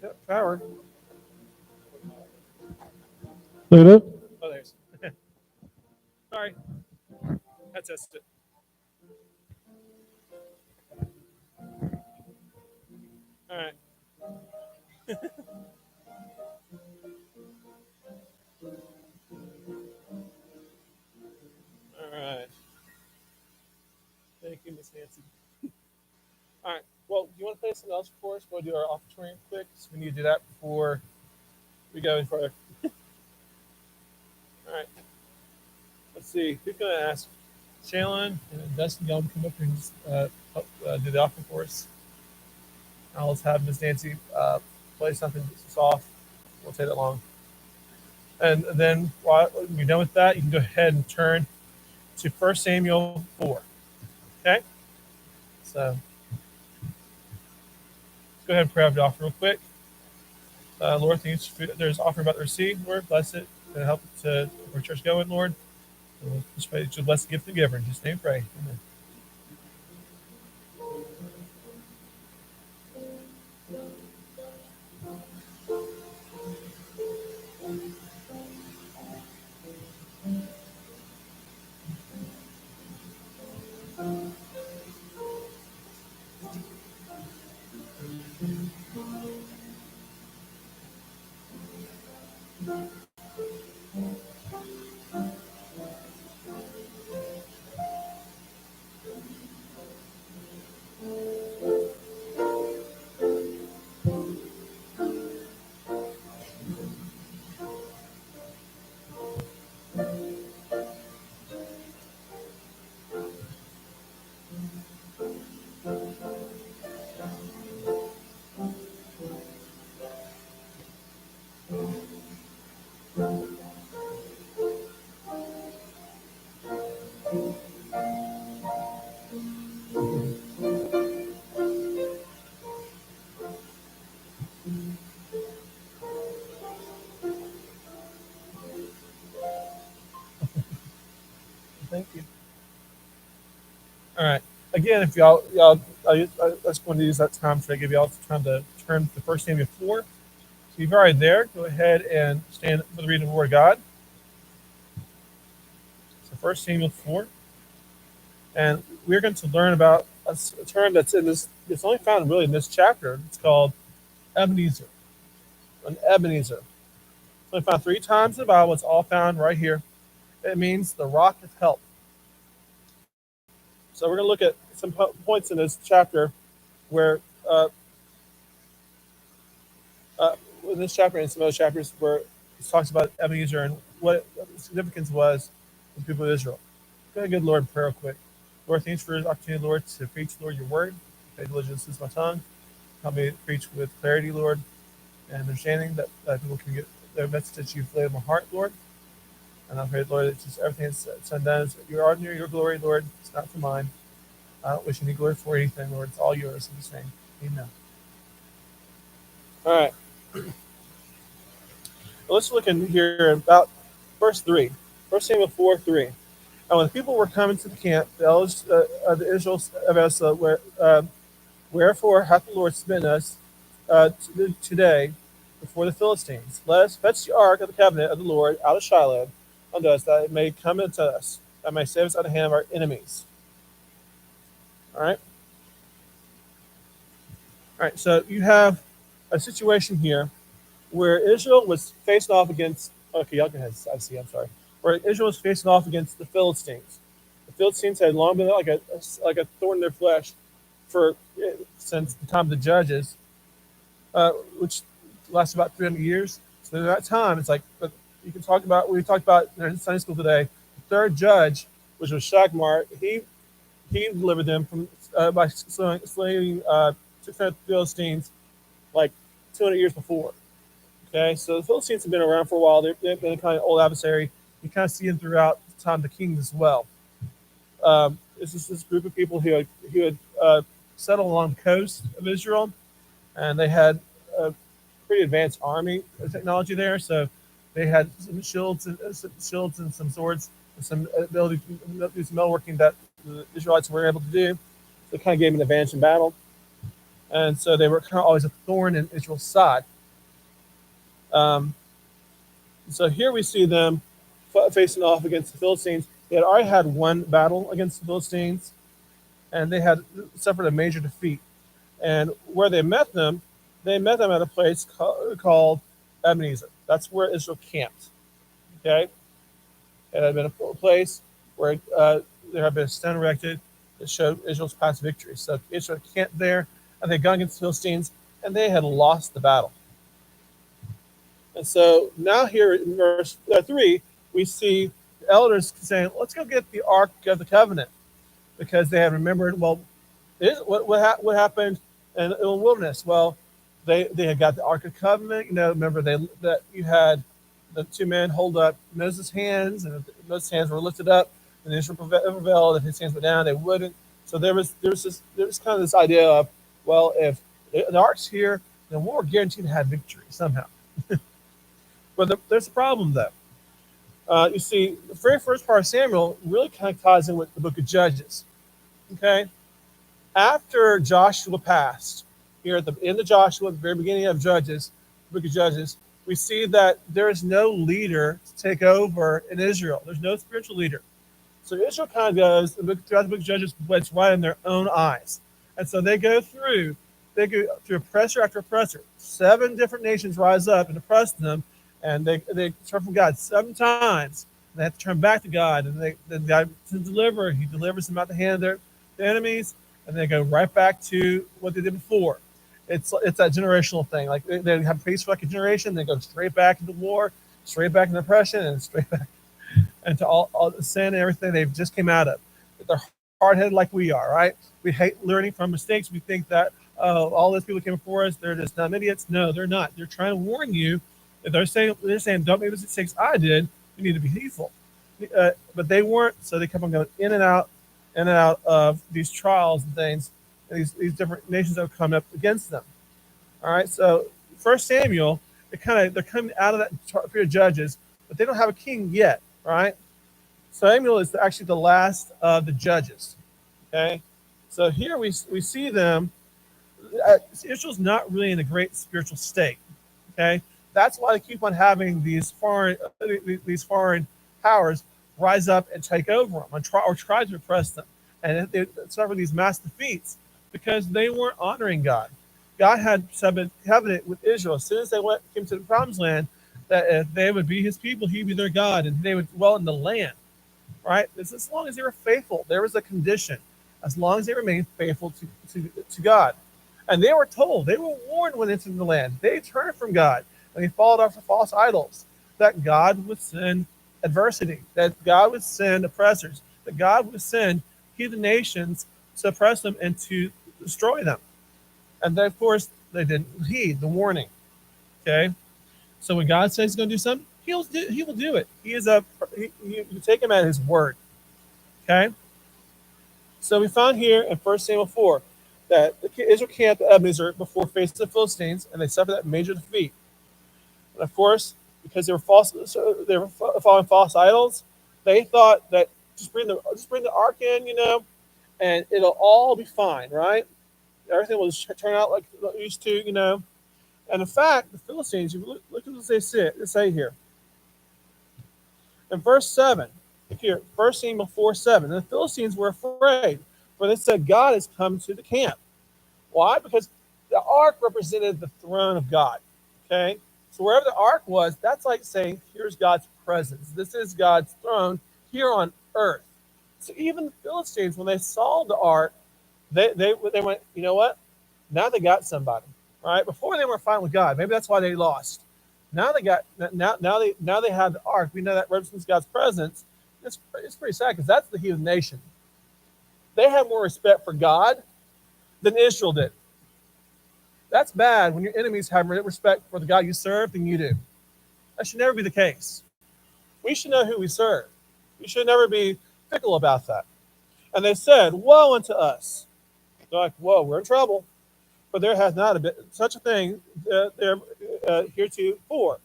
Yep, power. Look it up. Oh, there's. Sorry, that's it. All right. All right. Thank you, Miss Nancy. All right. Well, do you want to play something else for us? We'll do our offertory quick. So we need to do that before we go any further. All right. Let's see. Who's going to ask? Shaylin and Dustin, y'all come up here and help, do the offering for us. I'll just have Miss Nancy play something soft. Won't take that long. And then while you're done with that, you can go ahead and turn to 1 Samuel 4. Okay? So let's go ahead and pray out the offering real quick. Lord, thank you. There's an offering about to receive. Lord, bless it and help it to where church going, Lord. We'll just pray that you bless the gift of the giver. In Jesus' name, pray. Amen. Thank you. All right. Again, if y'all, I just want to use that time to give y'all time to turn to 1 Samuel 4. So if you're already there, go ahead and stand for the reading of the Word of God. So 1 Samuel 4. And we're going to learn about a term that's in this, it's only found really in this chapter. It's called Ebenezer. An Ebenezer. It's only found 3 times in the Bible. It's all found right here. It means the rock of help. So we're going to look at some points in this chapter where, uh, uh, in this chapter and some other chapters where it talks about Ebenezer and what the significance was for the people of Israel. Go ahead, good Lord, in prayer real quick. Lord, thanks for this opportunity, Lord, to preach, Lord, your word. Pray diligence is my tongue. Help me preach with clarity, Lord, and understanding that people can get the message that you've laid in my heart, Lord. And I pray, Lord, that just everything that's undone is your honor, your glory, Lord. It's not for mine. I don't wish any glory for anything, Lord. It's all yours in Jesus' name. Amen. All right. Well, let's look in here about verse 3. 1 Samuel 4:3. And when the people were coming to the camp, the elders of the Israel of Esau, wherefore hath the Lord smitten us today before the Philistines? Let us fetch the ark of the covenant of the Lord out of Shiloh unto us, that it may come unto us, that may save us out of the hand of our enemies. All right. All right. So you have a situation here where Israel was facing off against. Okay, y'all can have. I see. I'm sorry. Where Israel was facing off against the Philistines. The Philistines had long been like a thorn in their flesh for since the time of the judges, which lasted about 300 years. So at that time, it's like you can talk about. We talked about in Sunday school today. The third judge, which was Shagmar, he delivered them from by slaying 600 Philistines like 200 years before. Okay, so the Philistines have been around for a while. They've been a kind of old adversary. You kind of see them throughout the time of the kings as well. This is this group of people who had settled along the coast of Israel, and they had a pretty advanced army technology there. So they had some shields and some swords, and some ability to do some metalworking that the Israelites were able to do. So it kind of gave them an advantage in battle, and so they were kind of always a thorn in Israel's side. Um, so here we see them facing off against the Philistines. They had already had one battle against the Philistines, and they had suffered a major defeat. And where they met them at a place called Ebenezer. That's where Israel camped. Okay, it had been a place where there had been a stone erected that showed Israel's past victory. So Israel camped there, and they gone against the Philistines, and they had lost the battle. And so now here in verse 3, we see the elders saying, let's go get the Ark of the Covenant, because they had remembered, well, what happened in the wilderness? Well, they had got the Ark of the Covenant. Remember that you had the two men hold up Moses' hands, and Moses' hands were lifted up, and Israel prevailed. If his hands went down, they wouldn't. So there was kind of this idea of, well, if the Ark's here, then we're guaranteed to have victory somehow. But there's a problem, though. You see, the very first part of Samuel really kind of ties in with the book of Judges. Okay? After Joshua passed, here at the end of Joshua, at the very beginning of Judges, the book of Judges, we see that there is no leader to take over in Israel. There's no spiritual leader. So Israel kind of goes, throughout the book of Judges, what's right in their own eyes. And so they go through oppressor after oppressor. 7 different nations rise up and oppress them, and they turn from God 7 times. They have to turn back to God, and then God to deliver. He delivers them out the hand of their enemies, and they go right back to what they did before. It's that generational thing. Like they have peace for like a generation, they go straight back into war, straight back into oppression, and straight back into all the sin and everything they've just came out of. They're hard-headed like we are, right? We hate learning from mistakes. We think that all those people came before us, they're just dumb idiots. No, they're not. They're trying to warn you. They're saying, don't make the mistakes I did. You need to be heedful. But they weren't, so they kept on going in and out of these trials and things, and these different nations that would come up against them. All right, so First Samuel, they're coming out of that period of Judges, but they don't have a king yet, right? Samuel is actually the last of the judges. Okay, so here we see them. Israel's not really in a great spiritual state. Okay, that's why they keep on having these foreign powers rise up and take over them or try to oppress them and suffer these mass defeats because they weren't honoring God. God had a covenant with Israel as soon as they came to the promised land that if they would be his people, he'd be their God, and they would dwell in the land. Right? It's as long as they were faithful. There was a condition. As long as they remained faithful to God. And they were told, they were warned when they entered the land. They turned from God and they followed after false idols. That God would send adversity, that God would send oppressors, that God would send heathen nations to oppress them and to destroy them. And then, of course, they didn't heed the warning. Okay? So when God says he's going to do something, he will do it. You take him at his word. Okay? So we found here in 1 Samuel 4 that Israel camped at Ebenezer before facing the Philistines, and they suffered that major defeat. And of course, because they were following false idols, they thought that just bring the ark in, and it'll all be fine, right? Everything will turn out like it used to, And in fact, the Philistines, you look at what they say here. In verse 7, here, 1 Samuel 4:7, and the Philistines were afraid, for they said, God has come to the camp. Why? Because the ark represented the throne of God. Okay? So wherever the ark was, that's like saying, here's God's presence. This is God's throne here on earth. So even the Philistines, when they saw the ark, they went, you know what? Now they got somebody. Right? Before they were fine with God. Maybe that's why they lost. Now they have the ark. We know that represents God's presence. It's pretty sad because that's the heathen nation. They have more respect for God than Israel did. That's bad when your enemies have respect for the God you serve than you do. That should never be the case. We should know who we serve. We should never be fickle about that. And they said, woe unto us. They're like, whoa, we're in trouble. For there hath not been such a thing heretofore.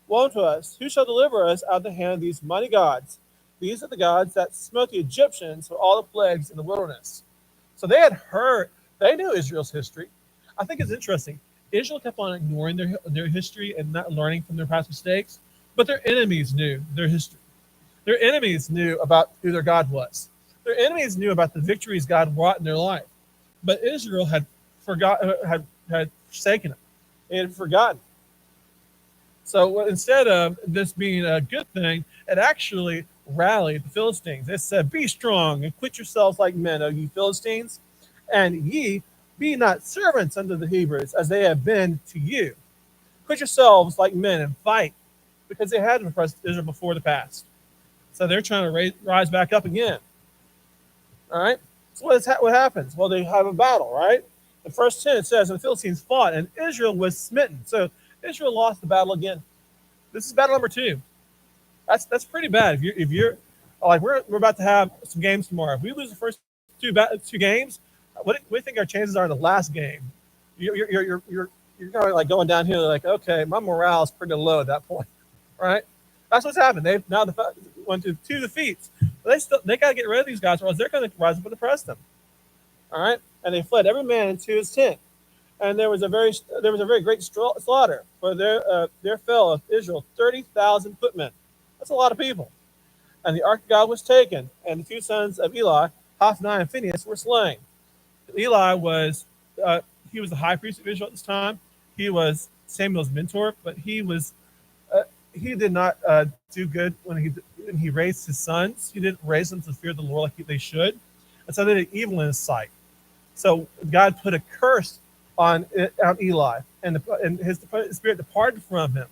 Woe unto us, who shall deliver us out of the hand of these mighty gods? These are the gods that smote the Egyptians for all the plagues in the wilderness. So they knew Israel's history. I think it's interesting. Israel kept on ignoring their history and not learning from their past mistakes, but their enemies knew their history. Their enemies knew about who their God was. Their enemies knew about the victories God wrought in their life. But Israel had had forsaken it. They had forgotten. So instead of this being a good thing, it actually rallied the Philistines. It said, "Be strong and quit yourselves like men, O ye Philistines, and ye be not servants unto the Hebrews, as they have been to you. Quit yourselves like men and fight," because they had oppressed Israel before the past. So they're trying to rise back up again. All right. So what happens? Well, they have a battle, right? In verse 10 it says, "And the Philistines fought, and Israel was smitten." So Israel lost the battle again. This is battle number two. That's pretty bad. If you're like we're about to have some games tomorrow. If we lose the first two games, what do you think our chances are in the last game? You're kind of like going down here. Like, okay, my morale is pretty low at that point, right? That's what's happened. They've now went to two defeats. But they got to get rid of these guys, or else they're going to rise up and oppress them. All right, and they fled every man into his tent, and there was a very great slaughter. For there fell of Israel 30,000 footmen. That's a lot of people. And the ark of God was taken, and the two sons of Eli, Hophni and Phinehas, were slain. Eli was uh, he was the high priest of Israel at this time. He was Samuel's mentor, but uh, he did not do good when he raised his sons. He didn't raise them to fear the Lord like they should, and so they did evil in his sight. So God put a curse on Eli, and his spirit departed from him.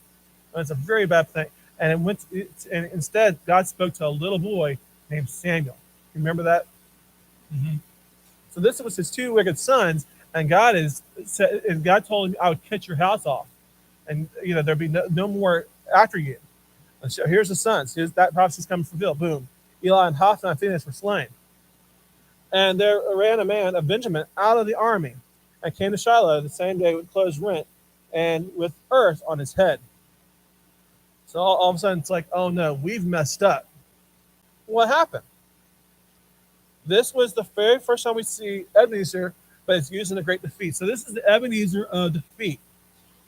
And it's a very bad thing. And and instead God spoke to a little boy named Samuel. You remember that? Mm-hmm. So this was his two wicked sons, and God told him, "I would cut your house off, and there'd be no more after you." And so here's the sons. Here's that prophecy's coming fulfilled. Boom. Eli and Hophni and Phinehas were slain. And there ran a man of Benjamin out of the army, and came to Shiloh the same day with clothes rent and with earth on his head. So all of a sudden it's like, oh no, we've messed up. What happened? This was the very first time we see Ebenezer, but it's used in a great defeat. So this is the Ebenezer of defeat,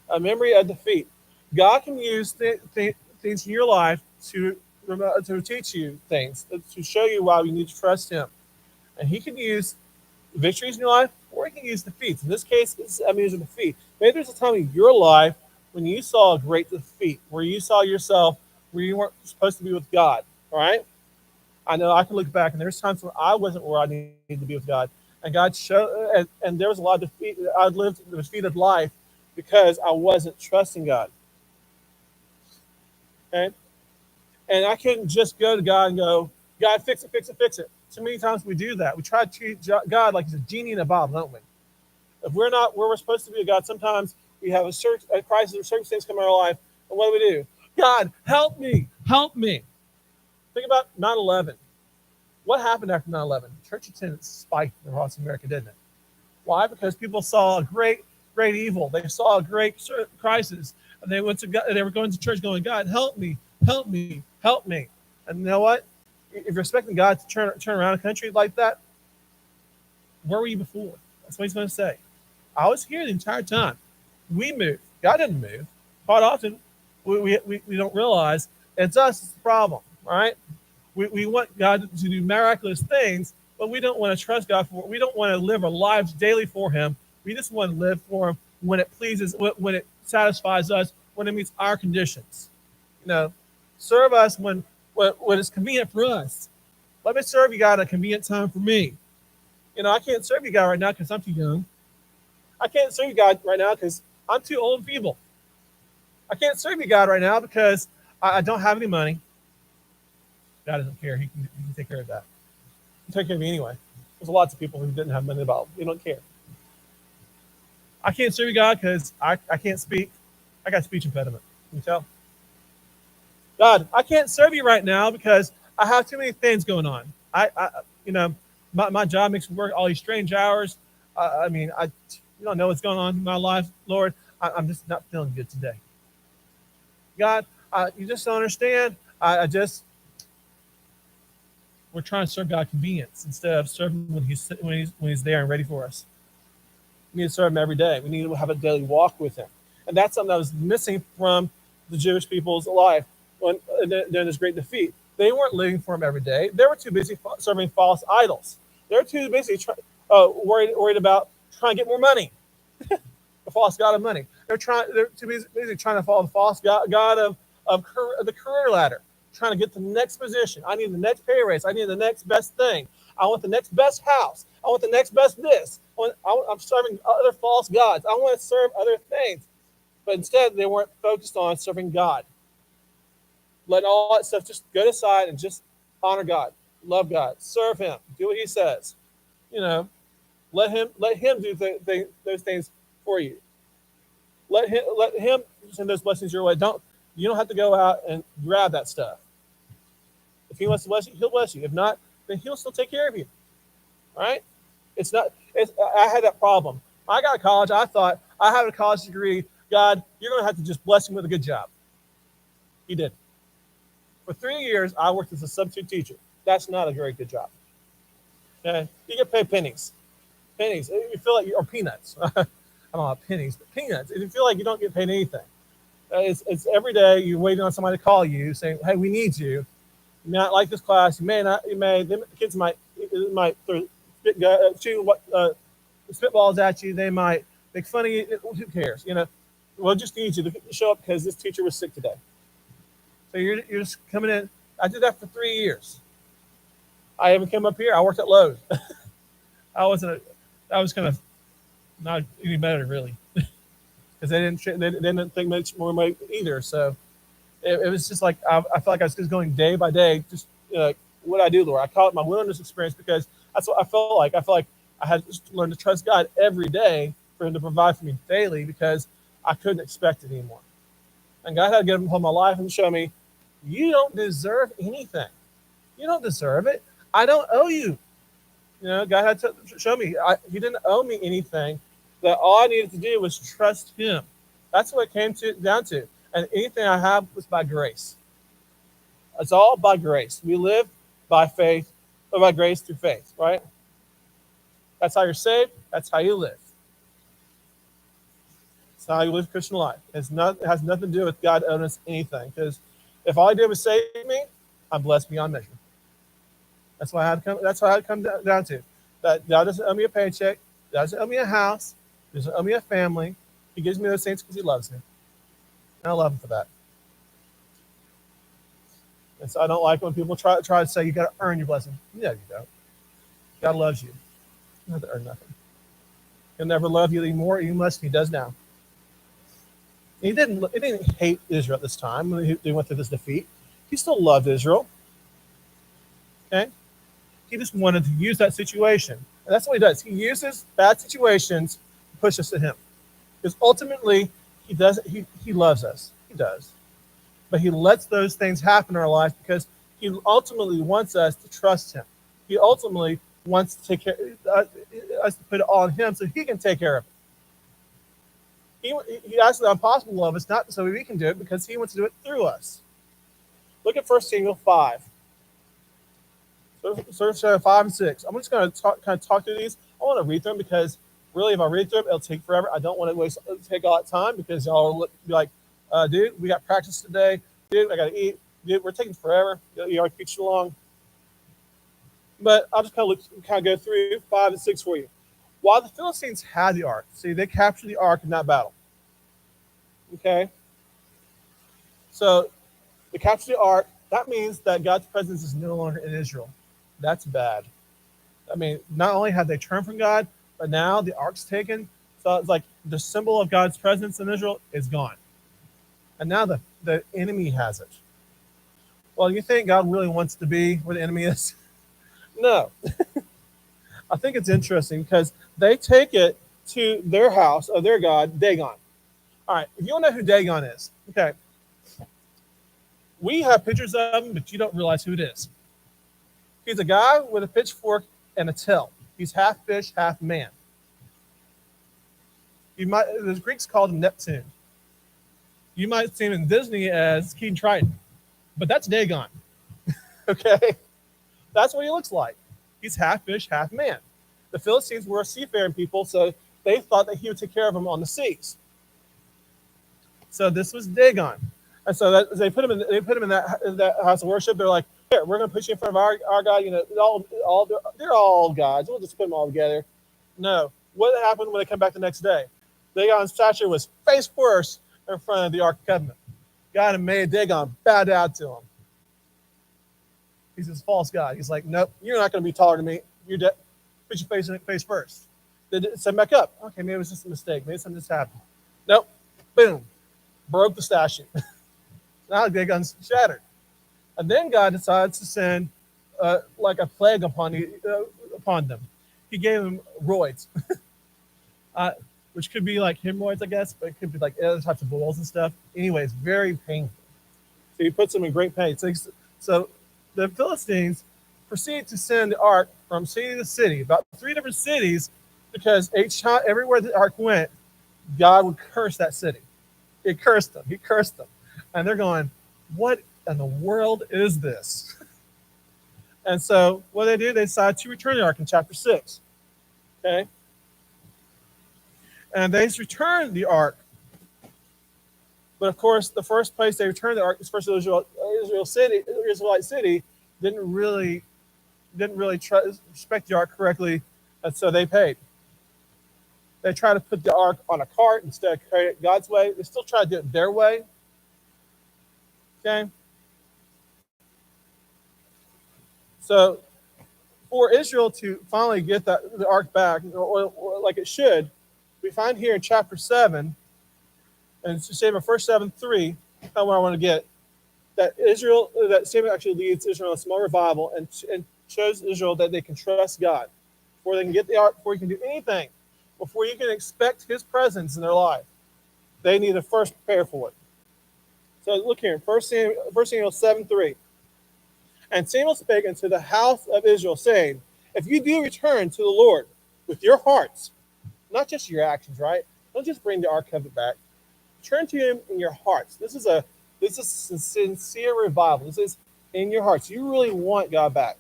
a memory of defeat. God can use things in your life to teach you things, to show you why you need to trust Him. And He can use victories in your life, or He can use defeats. In this case, it's Ebenezer defeat. Maybe there's a time in your life when you saw a great defeat, where you saw yourself where you weren't supposed to be with God. All right? I know I can look back, and there's times when I wasn't where I needed to be with God, and God showed, and there was a lot of defeat. I lived a defeated life because I wasn't trusting God. Okay, and I couldn't just go to God and go, "God, fix it, fix it, fix it." So many times we do that. We try to treat God like He's a genie in a bottle, don't we? If we're not where we're supposed to be with God, sometimes we have a crisis or circumstance come in our life, and what do? God, help me, help me. Think about 9/11. What happened after 9/11? Church attendance spiked across America, didn't it? Why? Because people saw a great evil. They saw a great crisis, and they went to God. They were going to church, going, "God, help me, help me, help me." And you know what? If you're expecting God to turn around a country like that, where were you before? That's what He's going to say. I was here the entire time. We moved. God didn't move. Quite often, we don't realize it's us. It's the problem, right? We want God to do miraculous things, but we don't want to trust God for it. We don't want to live our lives daily for Him. We just want to live for Him when it pleases, when it satisfies us, when it meets our conditions. You know, serve us when it's convenient for us. Let me serve you, God, at a convenient time for me. I can't serve you, God, right now because I'm too young. I can't serve you, God, right now because I'm too old and feeble. I can't serve you, God, right now because I don't have any money. God doesn't care. He can take care of that. He can take care of me anyway. There's lots of people who didn't have money about. They don't care. I can't serve you, God, because I can't speak. I got speech impediment. Can you tell? God, I can't serve you right now because I have too many things going on. I my job makes me work all these strange hours. You don't know what's going on in my life, Lord. I'm just not feeling good today. God, you just don't understand. We're trying to serve God convenience instead of serving when He's there and ready for us. We need to serve him every day. We need to have a daily walk with him. And that's something that was missing from the Jewish people's life during this great defeat. They weren't living for him every day. They were too busy serving false idols. They're too busy worried about trying to get more money, the false god of money. They're too busy trying to follow the false god of the career ladder, trying to get the next position. I need the next pay raise. I need the next best thing. I want the next best house. I want the next best this. I'm serving other false gods. I want to serve other things. But instead, they weren't focused on serving God. Let all that stuff just go aside and just honor God, love God, serve Him, do what He says. You know, let Him do those things for you. Let Him send those blessings your way. You don't have to go out and grab that stuff. If He wants to bless you, He'll bless you. If not, then He'll still take care of you. All right? I had that problem. I got to college. I thought I have a college degree. God, you're going to have to just bless me with a good job. He did. For 3 years, I worked as a substitute teacher. That's not a very good job. Okay? You get paid pennies. Pennies. You feel like or peanuts. I don't know pennies, but peanuts. You feel like you don't get paid anything. It's every day you're waiting on somebody to call you saying, hey, we need you. You may not like this class. You may not. The kids might throw spitballs at you. They might make fun of you. Who cares? You know, we'll just need you to show up because this teacher was sick today. So you're just coming in. I did that for 3 years. I even came up here. I worked at Lowe's. I was kind of not any better really, because they didn't think much more money either. So it was just like I felt like I was just going day by day. Just what I do, Lord. I call it my wilderness experience because that's what I felt like. I felt like I had to learn to trust God every day for Him to provide for me daily because I couldn't expect it anymore. And God had to get upon my life and show me, you don't deserve anything. You don't deserve it. I don't owe you. You know, God had to show me He didn't owe me anything. That all I needed to do was trust Him. That's what it came down to. And anything I have was by grace. It's all by grace. We live by faith, or by grace through faith, right? That's how you're saved. That's how you live. That's how you live Christian life. It has nothing to do with God owing us anything. Because if all He did was save me, I'm blessed beyond measure. That's what I had to come down to. That God doesn't owe me a paycheck. God doesn't owe me a house. He doesn't owe me a family. He gives me those things because He loves me. And I love Him for that. And so I don't like when people try to say you got to earn your blessing. No, you don't. God loves you. You don't have to earn nothing. He'll never love you anymore, even less than He does now. He didn't hate Israel at this time when they went through this defeat. He still loved Israel. Okay? He just wanted to use that situation. And that's what He does. He uses bad situations to push us to Him. Because ultimately, He loves us. He does. But He lets those things happen in our life because He ultimately wants us to trust Him. He ultimately wants to take care us to put it all on Him so He can take care of it. He asks the impossible of us, not so we can do it, because He wants to do it through us. Look at 1 Samuel 5. So 5 and 6. I'm just going to talk through these. I want to read them because really, if I read through them, it'll take forever. I don't want to take all that time because y'all will be like, dude, we got practice today. Dude, I got to eat. Dude, we're taking forever. You already preached along. But I'll just kind of go through 5 and 6 for you. While the Philistines had the ark, see, they captured the ark in that battle. Okay? So they captured the ark. That means that God's presence is no longer in Israel. That's bad. I mean, not only had they turned from God, but now the ark's taken. So it's like the symbol of God's presence in Israel is gone. And now the enemy has it. Well, you think God really wants to be where the enemy is? No. I think it's interesting because they take it to their house of their god, Dagon. All right, if you don't know who Dagon is, okay. We have pictures of him, but you don't realize who it is. He's a guy with a pitchfork and a tail. He's half fish, half man. The Greeks called him Neptune. You might see him in Disney as King Triton, but that's Dagon. Okay? That's what he looks like. He's half fish, half man. The Philistines were a seafaring people, so they thought that he would take care of them on the seas. So this was Dagon. And so they put him in that house of worship. They're like, here, we're going to put you in front of our God. You know, they're all gods. We'll just put them all together. No. What happened when they come back the next day? Dagon's statue was face first in front of the Ark of Covenant. God had made Dagon bow down to him. He's this false god. He's like, nope, you're not going to be taller than me. You're dead. Put your face first. They send back up. Okay, maybe it was just a mistake. Maybe something just happened. Nope. Boom. Broke the statue. Now Dagon's shattered. And then God decides to send like a plague upon them. He gave them roids, which could be like hemorrhoids, I guess, but it could be like other types of boils and stuff. Anyway, it's very painful. So he puts them in great pain. So the Philistines proceed to send the ark from city to city, about 3 different cities, because everywhere the ark went, God would curse that city. He cursed them. And they're going, what in the world is this? And so what they do, they decide to return the ark in chapter 6. Okay? And they return the ark. But of course, the first place they returned the ark is first Israelite city didn't really respect the ark correctly, and so they paid. They tried to put the ark on a cart instead of carrying it God's way. They still tried to do it their way. Okay? So for Israel to finally get the ark back, or like it should, we find here in chapter 7, and it's Samuel 1:7-3, how I want to get that Samuel actually leads Israel in a small revival and shows Israel that they can trust God. Before they can get the ark, before you can do anything, before you can expect his presence in their life, they need to first prepare for it. So look here, 1 Samuel 7:3. And Samuel spake unto the house of Israel, saying, if you do return to the Lord with your hearts, not just your actions, right? Don't just bring the ark covenant back. Turn to him in your hearts. This is a sincere revival. This is in your hearts. You really want God back.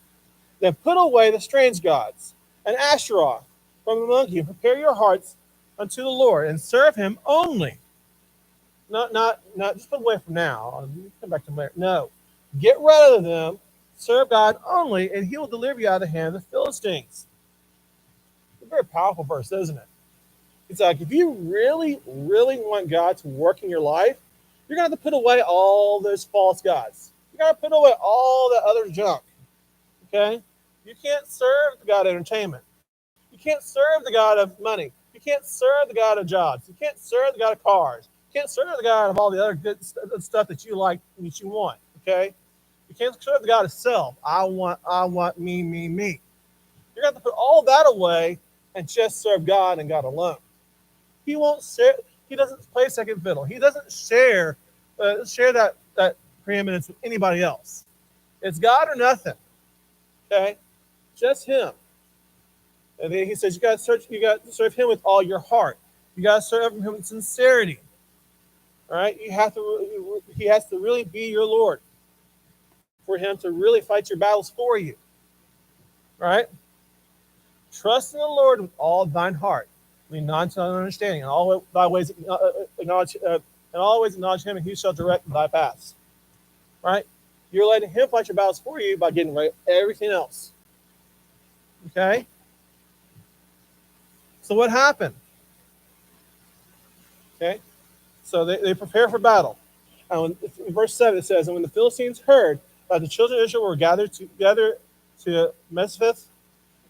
Then put away the strange gods and Asherah from among you. Prepare your hearts unto the Lord and serve him only. Not just put away from now. Come back to later. No. Get rid of them. Serve God only, and he will deliver you out of the hand of the Philistines. It's a very powerful verse, isn't it? It's like, if you really, really want God to work in your life, you're going to have to put away all those false gods. You're going to put away all the other junk. Okay? You can't serve the God of entertainment. You can't serve the God of money. You can't serve the God of jobs. You can't serve the God of cars. You can't serve the God of all the other good stuff that you like and that you want. Okay? You can't serve the God of self. I want me. You're going to have to put all that away and just serve God and God alone. He won't share. He doesn't play second fiddle. He doesn't share that preeminence with anybody else. It's God or nothing. Okay, just him. And then he says you got to serve him with all your heart. You got to serve him with sincerity. All right, he has to really be your Lord for him to really fight your battles for you. All right, trust in the Lord with all thine heart. Lean not to understanding, and all thy ways acknowledge him, and he shall direct thy paths. Right? You're letting him fight your battles for you by getting rid of everything else. Okay? So what happened? Okay? So they prepare for battle. And in verse 7 it says, and when the Philistines heard that the children of Israel were gathered together to Mespheth,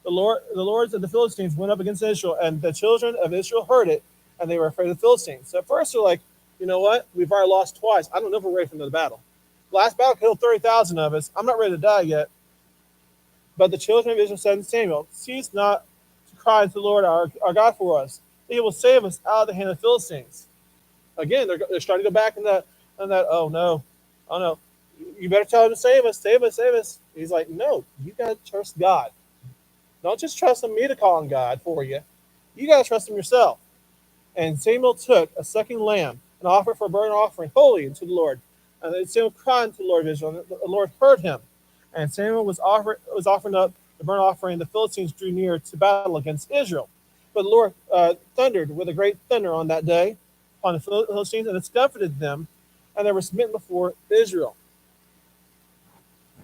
the lords of the Philistines went up against Israel, and the children of Israel heard it, and they were afraid of the Philistines. So at first they're like, you know what? We've already lost twice. I don't know if we're ready for another battle. Last battle killed 30,000 of us. I'm not ready to die yet. But the children of Israel said to Samuel, cease not to cry to the Lord our God for us. He will save us out of the hand of the Philistines. Again, they're starting to go back in that, oh no. You better tell him to save us. He's like, no, you got to trust God. Don't just trust me to call on God for you. You got to trust him yourself. And Samuel took a sucking lamb and offered for a burnt offering holy unto the Lord. And then Samuel cried unto the Lord of Israel, and the Lord heard him. And Samuel was offering up the burnt offering. The Philistines drew near to battle against Israel. But the Lord thundered with a great thunder on that day upon the Philistines and discomfited them, and they were smitten before Israel.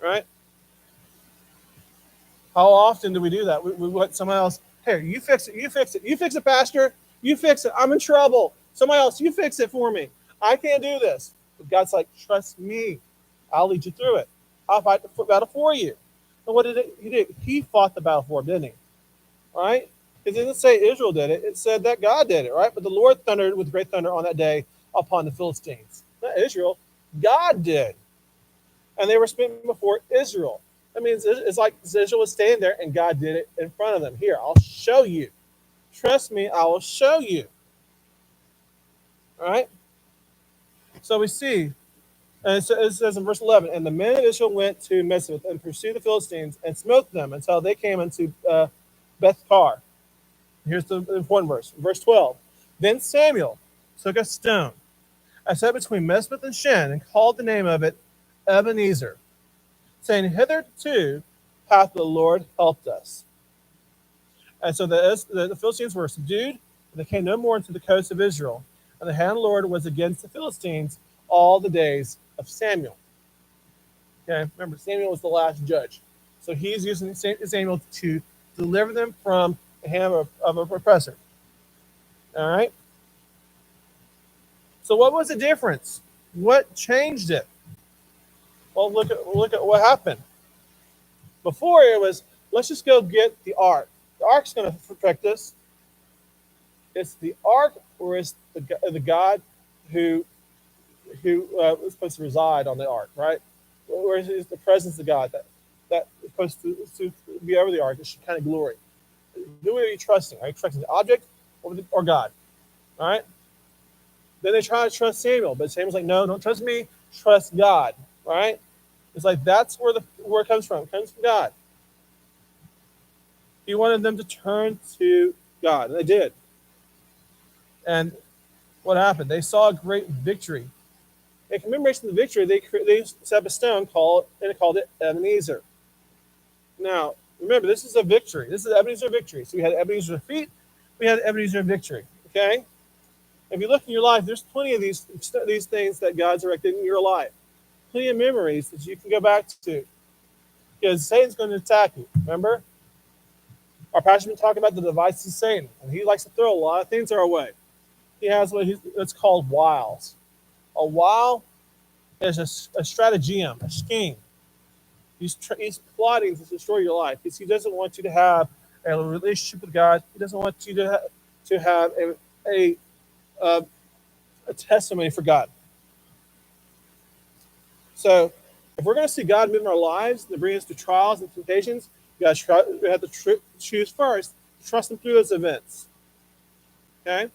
Right? How often do we do that? We want someone else, hey, you fix it, you fix it, you fix it, Pastor, you fix it. I'm in trouble. Somebody else, you fix it for me. I can't do this. But God's like, trust me. I'll lead you through it. I'll fight the battle for you. And what did he do? He fought the battle for him, didn't he? All right? It didn't say Israel did it. It said that God did it, right? But the Lord thundered with great thunder on that day upon the Philistines. Not Israel. God did. And they were smitten before Israel. That means it's like Israel was standing there and God did it in front of them. Here, I'll show you. Trust me, I will show you. All right? So we see, and it says in verse 11, and the men of Israel went to Mizpah and pursued the Philistines and smote them until they came into Beth-car. Here's the important verse. Verse 12. Then Samuel took a stone and set between Mizpah and Shen and called the name of it Ebenezer, saying, hitherto hath the Lord helped us. And so the Philistines were subdued, and they came no more into the coast of Israel. And the hand of the Lord was against the Philistines all the days of Samuel. Okay, remember, Samuel was the last judge. So he's using Samuel to deliver them from the hand of a oppressor. All right? So what was the difference? What changed it? Well, look at what happened. Before it was, let's just go get the ark. The ark's going to protect us. It's the ark, or is the God who is supposed to reside on the ark, right? Or is the presence of God that is supposed to be over the ark? It should kind of glory. Who are you trusting? Are you trusting the object or God? All right. Then they try to trust Samuel, but Samuel's like, no, don't trust me. Trust God. All right. It's like that's where it comes from. It comes from God. He wanted them to turn to God, and they did. And what happened? They saw a great victory. In commemoration of the victory, they set up a stone called it Ebenezer. Now, remember, this is a victory. This is Ebenezer victory. So we had Ebenezer defeat, we had Ebenezer victory. Okay? If you look in your life, there's plenty of these things that God's erected in your life. Plenty of memories that you can go back to. Because Satan's going to attack you. Remember? Our pastor's been talking about the devices of Satan, and he likes to throw a lot of things our way. He has what's called wiles. A wile is a stratagem, a scheme. He's plotting to destroy your life because he doesn't want you to have a relationship with God. He doesn't want you to have a testimony for God. So if we're going to see God move in our lives and bring us to trials and temptations, we have to choose first to trust him through those events. Okay?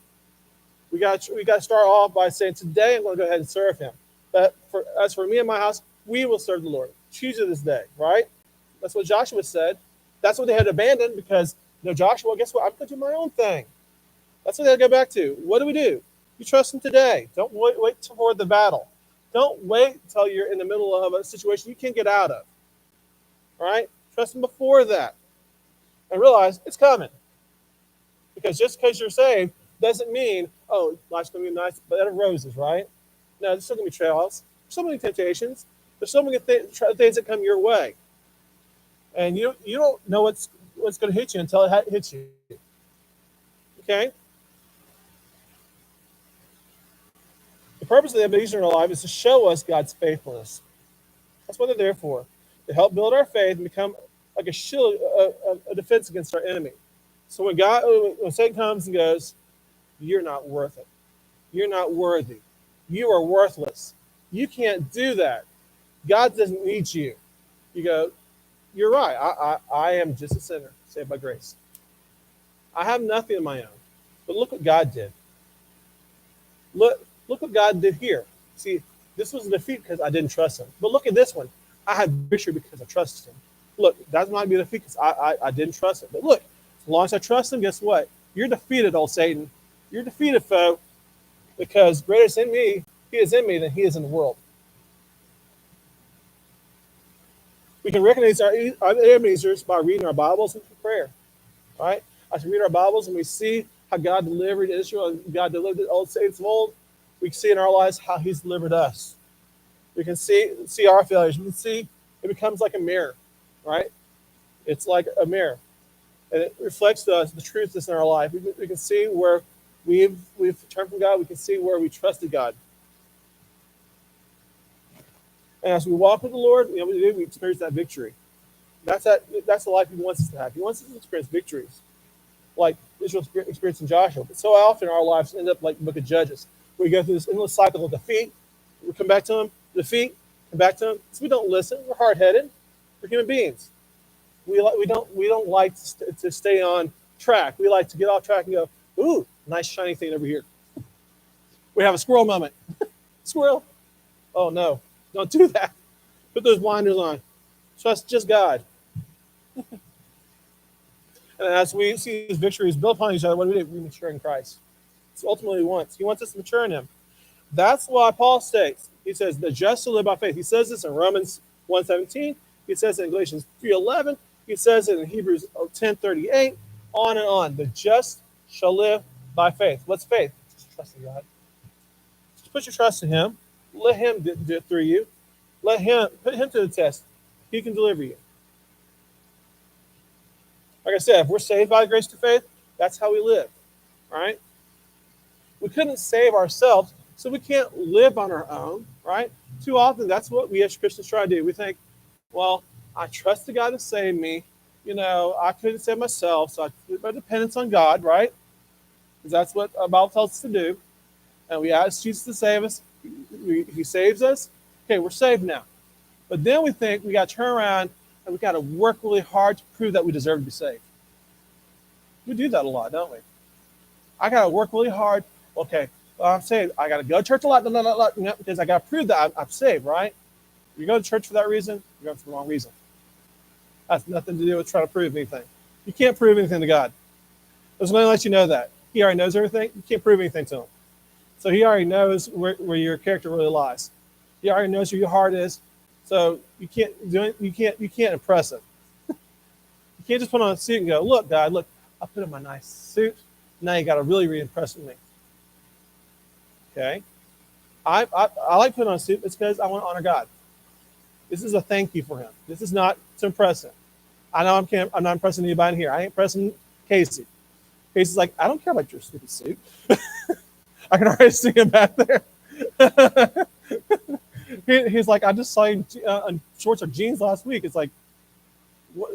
We got to start off by saying, today I'm going to go ahead and serve him. But as for me and my house, we will serve the Lord. Choose it this day, right? That's what Joshua said. That's what they had abandoned because, Joshua, guess what? I'm going to do my own thing. That's what they had to go back to. What do? You trust him today. Don't wait toward the battle. Don't wait until you're in the middle of a situation you can't get out of. All right? Trust him before that. And realize it's coming. Because just because you're saved doesn't mean, oh, life's going to be a nice bed of roses, right? No, there's still going to be trials. There's so many temptations. There's so many things that come your way. And you don't know what's going to hit you until it hits you. Okay? The purpose of the Ebenezer in our life is to show us God's faithfulness. That's what they're there for. To help build our faith and become like a shield, a defense against our enemy. So when Satan comes and goes, you're not worth it. You're not worthy. You are worthless. You can't do that. God doesn't need you. You go, you're right. I am just a sinner, saved by grace. I have nothing of my own. But look what God did. Look what God did here. See, this was a defeat because I didn't trust him. But look at this one. I had victory because I trusted him. Look, that might be a defeat because I didn't trust him. But look, as long as I trust him, guess what? You're defeated, old Satan. You're defeated, foe. Because greater is in me, he is in me than he is in the world. We can recognize our Ebenezers by reading our Bibles and prayer. Right? As we read our Bibles and we see how God delivered Israel and God delivered the old saints of old, we can see in our lives how He's delivered us. We can see our failures. We can see it becomes like a mirror, right? It's like a mirror, and it reflects to us the truth that's in our life. We can see where we've turned from God. We can see where we trusted God. And as we walk with the Lord, we experience that victory. That's the life He wants us to have. He wants us to experience victories, like Israel experienced in Joshua. But so often our lives end up like the book of Judges. We go through this endless cycle of defeat. We come back to Him, defeat, come back to Him. So we don't listen. We're hard-headed. We're human beings. We don't like to stay on track. We like to get off track and go, ooh, nice shiny thing over here. We have a squirrel moment. Squirrel. Oh no, don't do that. Put those blinders on. Trust just God. And as we see these victories built upon each other, what do? We mature in Christ. It's ultimately He wants. He wants us to mature in Him. That's why Paul states, he says, the just shall live by faith. He says this in Romans 1:17. He says it in Galatians 3:11. He says it in Hebrews 10:38. On and on. The just shall live by faith. What's faith? Just trust in God. Just put your trust in Him. Let Him do it through you. Put Him to the test. He can deliver you. Like I said, if we're saved by grace through faith, that's how we live, right? We couldn't save ourselves, so we can't live on our own, right? Too often, that's what we as Christians try to do. We think, well, I trusted God to save me. I couldn't save myself, so I put my dependence on God, right? Because that's what our Bible tells us to do. And we ask Jesus to save us. He saves us. Okay, we're saved now. But then we think we got to turn around and we got to work really hard to prove that we deserve to be saved. We do that a lot, don't we? I got to work really hard. Okay, well, I'm saved. I got to go to church a lot, because I got to prove that I'm saved, right? You go to church for that reason, you're going for the wrong reason. That's nothing to do with trying to prove anything. You can't prove anything to God. I was going to let you know that. He already knows everything. You can't prove anything to Him. So He already knows where your character really lies. He already knows where your heart is. So you can't do it. You can't impress Him. You can't just put on a suit and go, look, God, look, I put on my nice suit. Now you got to really impress me. Okay? I like putting on a suit. It's because I want to honor God. This is a thank you for Him. This is not to impress Him. I know I'm not impressing anybody here. I ain't impressing Casey. Casey's like, I don't care about your stupid suit. I can already see him back there. He's like, I just saw you in shorts or jeans last week. It's like, what?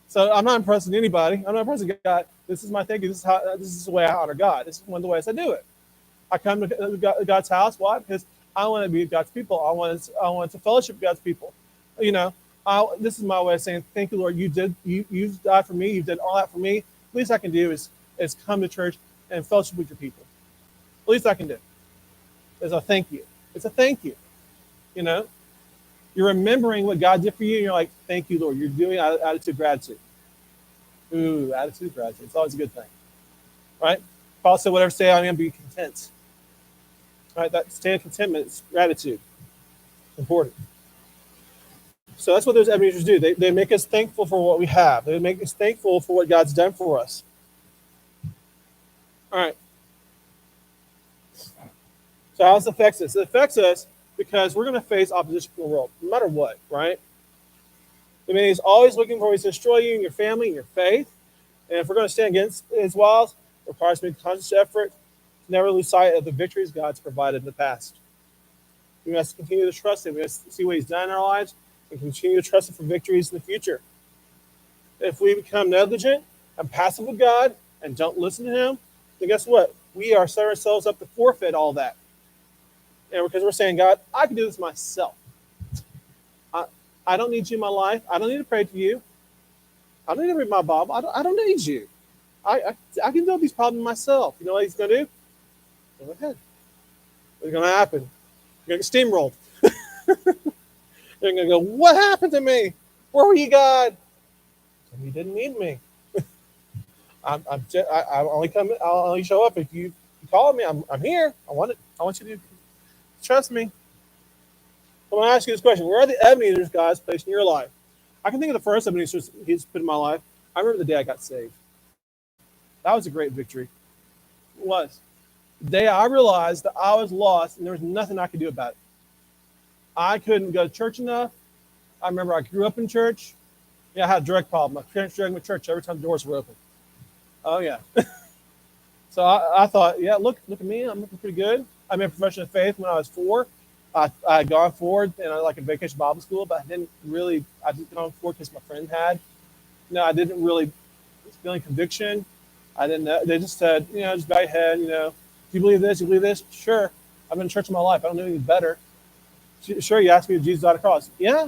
So I'm not impressing anybody. I'm not impressing God. This is my thinking. This is the way I honor God. This is one of the ways I do it. I come to God's house. Why? Because I want to be God's people. I want to fellowship with God's people. This is my way of saying, thank you, Lord. You died for me. You did all that for me. The least I can do is come to church and fellowship with your people. The least I can do is a thank you. It's a thank you. You're remembering what God did for you, and you're like, thank you, Lord. You're doing attitude of gratitude. Ooh, attitude of gratitude. It's always a good thing. Right? Paul said, whatever state I am, be content. Right? That state of contentment is gratitude. Important. So that's what those Ebenezers do. They make us thankful for what we have. They make us thankful for what God's done for us. All right. So how this affects us? It affects us because we're going to face opposition from the world, no matter what, right? I mean, He's always looking for ways to destroy you and your family and your faith. And if we're going to stand against His wiles, it requires making conscious effort to never lose sight of the victories God's provided in the past. We must continue to trust Him. We must see what He's done in our lives and continue to trust Him for victories in the future. If we become negligent and passive with God and don't listen to Him, then guess what? We are setting ourselves up to forfeit all that. And because we're saying, God, I can do this myself. I don't need you in my life. I don't need to pray to you. I don't need to read my Bible. I don't need you. I can deal with these problems myself. You know what He's going to do? Go ahead. What's going to happen? You're going to get steamrolled. You're going to go, what happened to me? Where were you, God? And You didn't need me. I'll only show up if you call me. I'm here. I want you to trust me. I'm going to ask you this question. Where are the Ebenezers God's placed in your life? I can think of the first Ebenezers He's put in my life. I remember the day I got saved. That was a great victory. It was. The day I realized that I was lost and there was nothing I could do about it. I couldn't go to church enough. I remember I grew up in church. Yeah, I had a drug problem. My parents dragged me to church every time the doors were open. Oh yeah. So I thought, yeah, look at me. I'm looking pretty good. I made a profession of faith when I was 4. I had gone forward in like a vacation Bible school, but I didn't go forward because my friend had. No, I didn't really feeling conviction. I didn't know. They just said, just bow your head. Do you believe this? You believe this? Sure. I've been in church all my life. I don't know any better. Sure, you asked me if Jesus died on the cross. Yeah.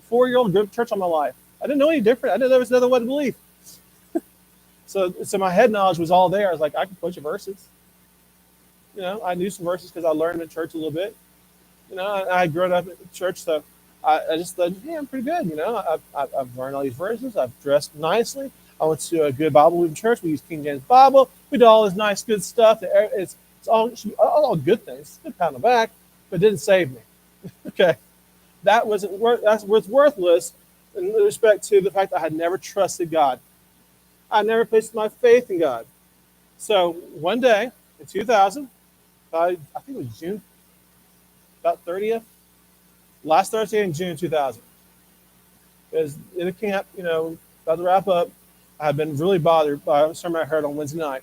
4-year-old grew up in church all my life. I didn't know any different. I didn't know there was another way to believe. So my head knowledge was all there. I was like, I can quote you verses. I knew some verses because I learned in church a little bit. I had grown up in church, so I just thought, yeah, I'm pretty good. I've learned all these verses. I've dressed nicely. I went to a good Bible believing church. We used King James Bible. We did all this nice, good stuff. It's all good things. It's a good pat on the back, but it didn't save me. Okay, that was worthless in respect to the fact that I had never trusted God. I never placed my faith in God. So one day in 2000, I think it was June, about 30th, last Thursday in June 2000. It was in a camp, about to wrap up. I had been really bothered by a sermon I heard on Wednesday night.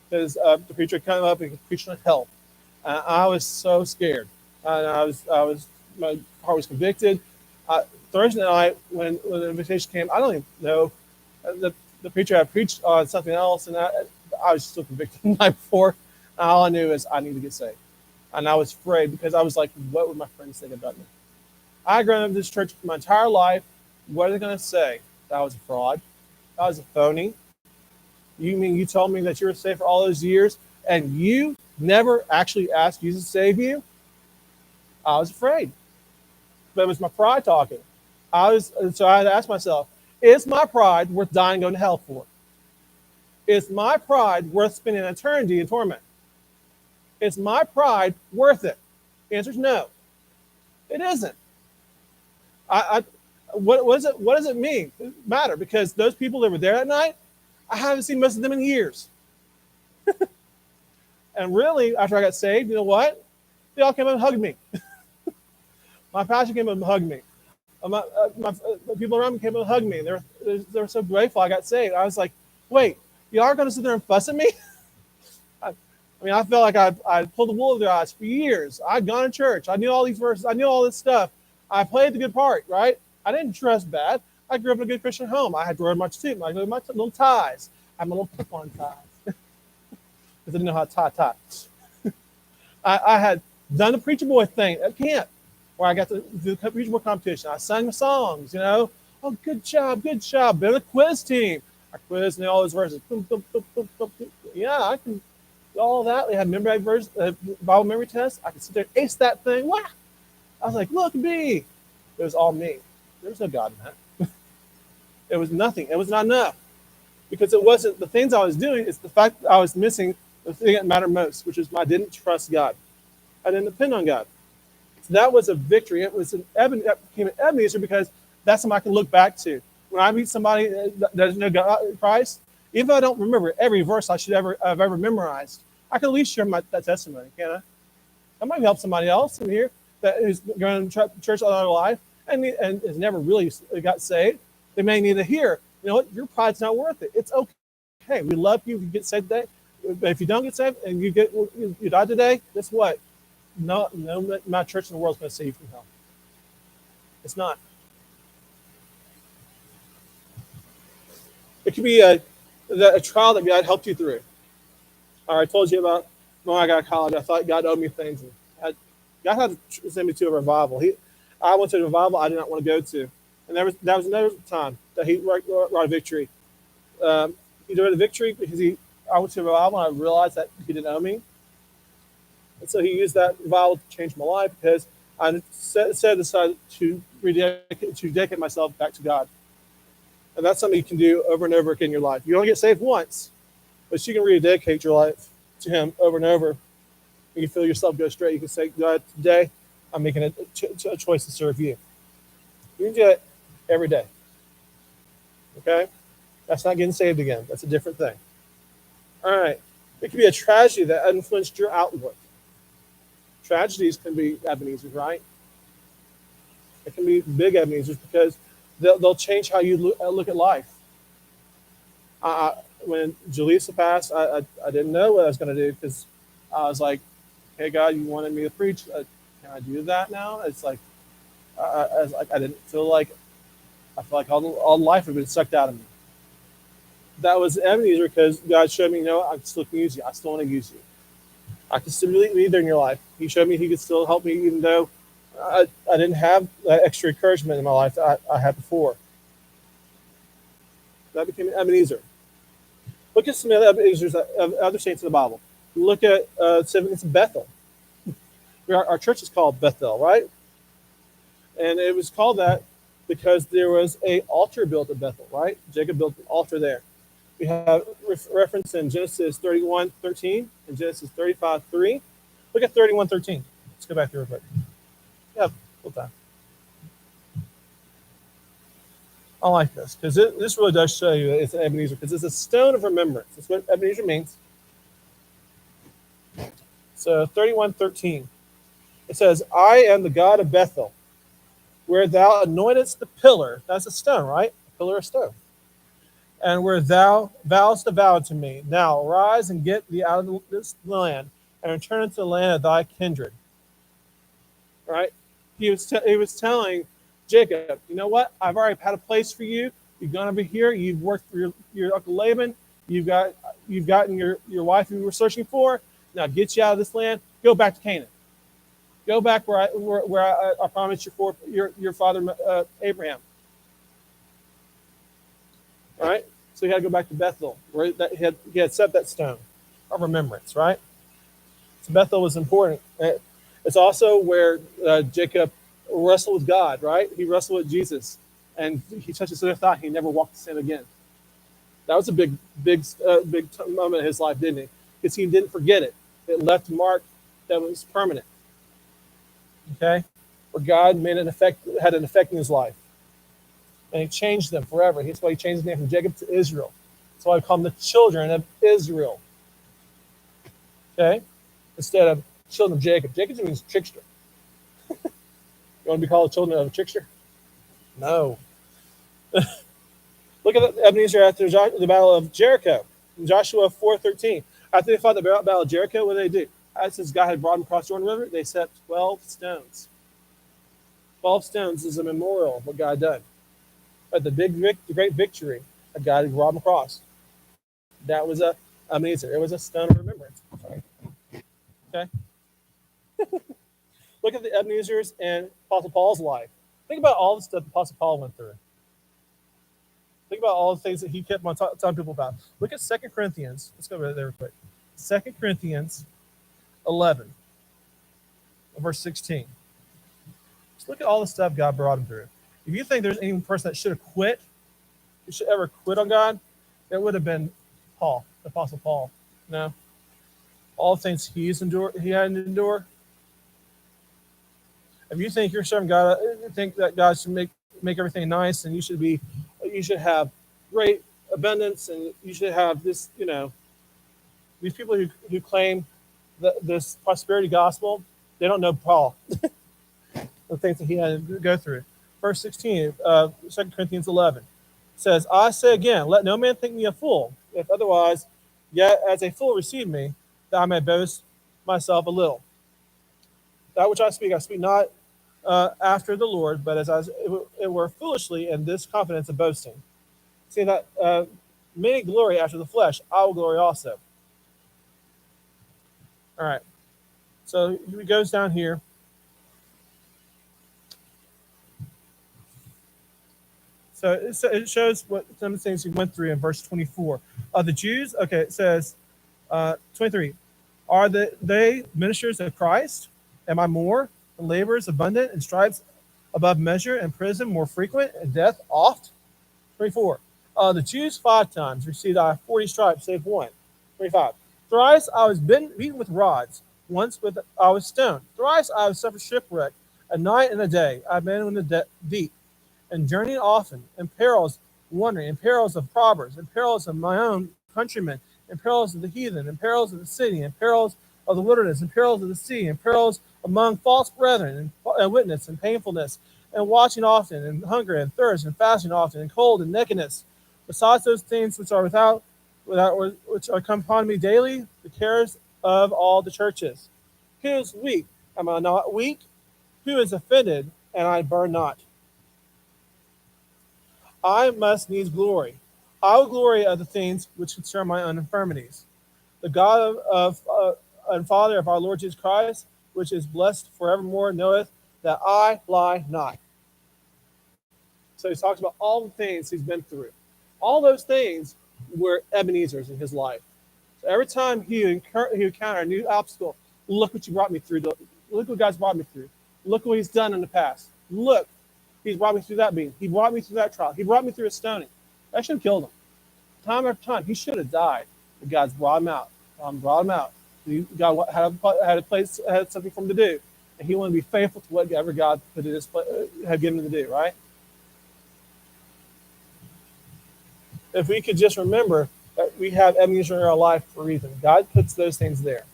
Because the preacher came up and preached on hell. I was so scared. And my heart was convicted. Thursday night, when the invitation came, I don't even know. The preacher had preached on something else, and I was still convicted the night before. And all I knew is I need to get saved. And I was afraid because I was like, what would my friends think about me? I grew up in this church my entire life. What are they going to say? That I was a fraud. That I was a phony. You mean you told me that you were saved for all those years and you never actually asked Jesus to save you? I was afraid. But it was my pride talking. So I had to ask myself, is my pride worth dying and going to hell for? Is my pride worth spending an eternity in torment? Is my pride worth it? The answer is no. It isn't. What does it mean? It doesn't matter, because those people that were there that night, I haven't seen most of them in years. And really, after I got saved, you know what? They all came up and hugged me. My pastor came up and hugged me. My people around me came up and hugged me. They were so grateful I got saved. I was like, wait, y'all are going to sit there and fuss at me? I felt like I pulled the wool over their eyes for years. I'd gone to church. I knew all these verses. I knew all this stuff. I played the good part, right? I didn't dress bad. I grew up in a good Christian home. I had to wear my suit, my little ties. I had my little clip-on ties because I didn't know how to tie ties. I had done the preacher boy thing at camp where I got to do the preacher boy competition. I sang the songs, Oh, good job, good job. Been on the quiz team. I quizzed and all those verses. Boom, boom, boom, boom, boom, boom. Yeah, I can do all that. We had memory verse, Bible memory test. I could sit there and ace that thing. Wow. I was like, look at me. It was all me. There was no God in that. It was nothing. It was not enough. Because it wasn't the things I was doing. It's the fact that I was missing the thing that mattered most, which is I didn't trust God. I didn't depend on God. So that was a victory. It was that became an Ebenezer because that's something I can look back to. When I meet somebody that doesn't know God, Christ, even if I don't remember every verse I've ever memorized, I can at least share that testimony, can I? That might help somebody else in here that is going to church all their life and has never really got saved. They may need to hear, you know what, your pride's not worth it. It's okay. We love you if you get saved today. But if you don't get saved and you die today, guess what? No church in the world is going to save you from hell. It's not. It could be a trial that God helped you through. I told you about when I got to college, I thought God owed me things. And God had to send me to a revival. I went to a revival I did not want to go to. And that was another time that he wrote a victory. He wrote a victory because I went to a revival and I realized that he didn't owe me. And so he used that revival to change my life because I decided to dedicate myself back to God. And that's something you can do over and over again in your life. You only get saved once, but you can rededicate your life to him over and over. You can feel yourself go straight. You can say, God, today I'm making a choice to serve you. You can do it every day. Okay? That's not getting saved again. That's a different thing. All right. It could be a tragedy that influenced your outlook. Tragedies can be Ebenezers, right? It can be big Ebenezers because they'll change how you look at life. When Jaleesa passed, I didn't know what I was going to do because I was like, hey, God, you wanted me to preach. Can I do that now? It's like, I didn't feel like, I feel like all life had been sucked out of me. That was Ebenezer because God showed me, I still can use you. I still want to use you. I can still be there in your life. He showed me he could still help me even though I didn't have that extra encouragement in my life that I had before. That became an Ebenezer. Look at some other Ebenezers, other saints in the Bible. Look at it's Bethel. Our church is called Bethel, right? And it was called that because there was a altar built at Bethel, right? Jacob built an altar there. We have reference in Genesis 31:13 and Genesis 35:3. Look at 31:13. Let's go back there real quick. Yeah, full time. I like this because this really does show you it's an Ebenezer because it's a stone of remembrance. That's what Ebenezer means. So 31:13. It says, I am the God of Bethel, where thou anointest the pillar. That's a stone, right? A pillar of stone. And where thou vowest a vow to me. Now arise and get thee out of this land and return into the land of thy kindred. Right? He was telling Jacob, you know what? I've already had a place for you. You're going to be here. You've worked for your Uncle Laban. You've gotten your wife you were searching for. Now get you out of this land. Go back to Canaan. Go back where I promised your father Abraham. All right? So you got to go back to Bethel, where he had set that stone of remembrance, right? So Bethel was important. It's also where Jacob wrestled with God, right? He wrestled with Jesus, and he touched his other thigh. He never walked in sin again. That was a big moment in his life, didn't it? Because he didn't forget it. It left a mark that was permanent. Okay, where God had an effect in his life, and he changed them forever. That's why he changed his name from Jacob to Israel. That's why I call them the children of Israel. Okay, instead of children of Jacob. Jacob means trickster. You want to be called the children of a trickster? No. Look at Ebenezer after the Battle of Jericho. In Joshua 4:13. After they fought the Battle of Jericho, what did they do? Since God had brought them across Jordan River, they set 12 stones. 12 stones is a memorial of what God done. But the great victory that God had brought them across. That was Ebenezer. It was a stone of remembrance. Sorry. Okay. Look at the Ebenezers and Apostle Paul's life. Think about all the stuff Apostle Paul went through. Think about all the things that he kept on telling people about. Look at 2 Corinthians. Let's go over there real quick. 2 Corinthians 11, verse 16. Just look at all the stuff God brought him through. If you think there's any person that should have quit, who should ever quit on God, it would have been Paul, the Apostle Paul. No. All the things he had to endure. If you think you're serving God, think that God should make everything nice, and you should have great abundance, and you should have this, these people who claim this prosperity gospel, they don't know Paul, the things that he had to go through. Verse 16, 2 Corinthians 11 says, I say again, let no man think me a fool, if otherwise, yet as a fool receive me, that I may boast myself a little. That which I speak not after the Lord, but as it were foolishly in this confidence of boasting. See that many glory after the flesh, I will glory also. All right. So he goes down here. So it shows what some of the things he went through in verse 24. The Jews, okay, it says 23. Are they ministers of Christ? Am I more? And labors abundant, and stripes above measure, and prison more frequent, and death oft? 24. The Jews 5 times received 40 stripes, save one. 25. Thrice I was beaten with rods. Once I was stoned. Thrice I have suffered shipwreck. A night and a day I've been in the deep, and journeyed often, in perils wandering, in perils of robbers, in perils of my own countrymen, in perils of the heathen, in perils of the city, in perils of the wilderness, in perils of the sea, in perils among false brethren, and witness, and painfulness, and watching often, and hunger, and thirst, and fasting often, and cold, and nakedness. Besides those things which are without which are come upon me daily, the cares of all the churches. Who is weak? Am I not weak? Who is offended? And I burn not. I must needs glory. I will glory of the things which concern my own infirmities. The God and Father of our Lord Jesus Christ, which is blessed forevermore, knoweth that I lie not. So he talks about all the things he's been through. All those things were Ebenezers in his life. So every time he encountered a new obstacle, look what you brought me through. Look what God's brought me through. Look what he's done in the past. Look, he's brought me through that being. He brought me through that trial. He brought me through a stoning. That should have killed him. Time after time, he should have died. But God's brought him out. Brought him out. God had a place, had something for him to do, and he wanted to be faithful to whatever God put in his had given him to do. Right? If we could just remember that we have Ebenezer in our life for a reason. God puts those things there.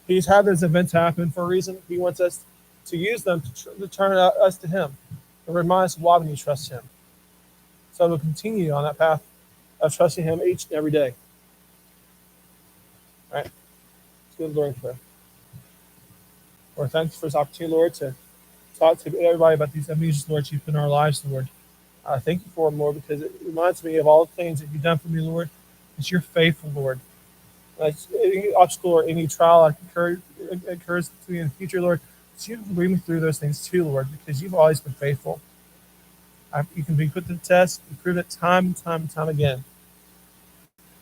He's had those events happen for a reason. He wants us to use them to turn us to Him and remind us why we need to trust Him. So we'll continue on that path of trusting Him each and every day. All right. Let's go to the Lord in prayer. Lord, thanks for this opportunity, Lord, to talk to everybody about these Ebenezers, Lord, you've put in our lives, Lord. I thank you for them, Lord, because it reminds me of all the things that you've done for me, Lord. It's you're faithful, Lord. Any obstacle or any trial I occurs to me in the future, Lord, that you can bring me through those things too, Lord, because you've always been faithful. You can be put to the test and prove it time and time and time again.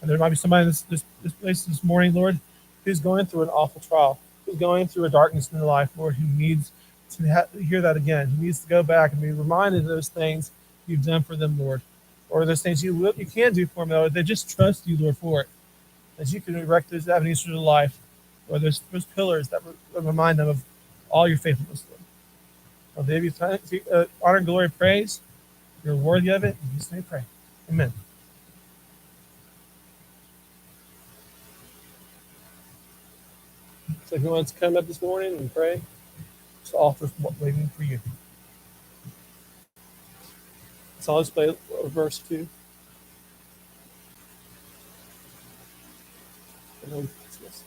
And there might be somebody in this place this morning, Lord, who's going through an awful trial, who's going through a darkness in their life, Lord, who needs to hear that again. Who needs to go back and be reminded of those things you've done for them, Lord, or those things you can do for them, Lord. They just trust you, Lord, for it. As you can erect those avenues through their life, or those pillars that remind them of all your faithfulness, Lord. I'll give you honor, glory, and praise. You're worthy of it. In Jesus' name, pray. Amen. So if you want to come up this morning and pray, just offer waiting for you. So I'll just play verse 2. And then dismiss.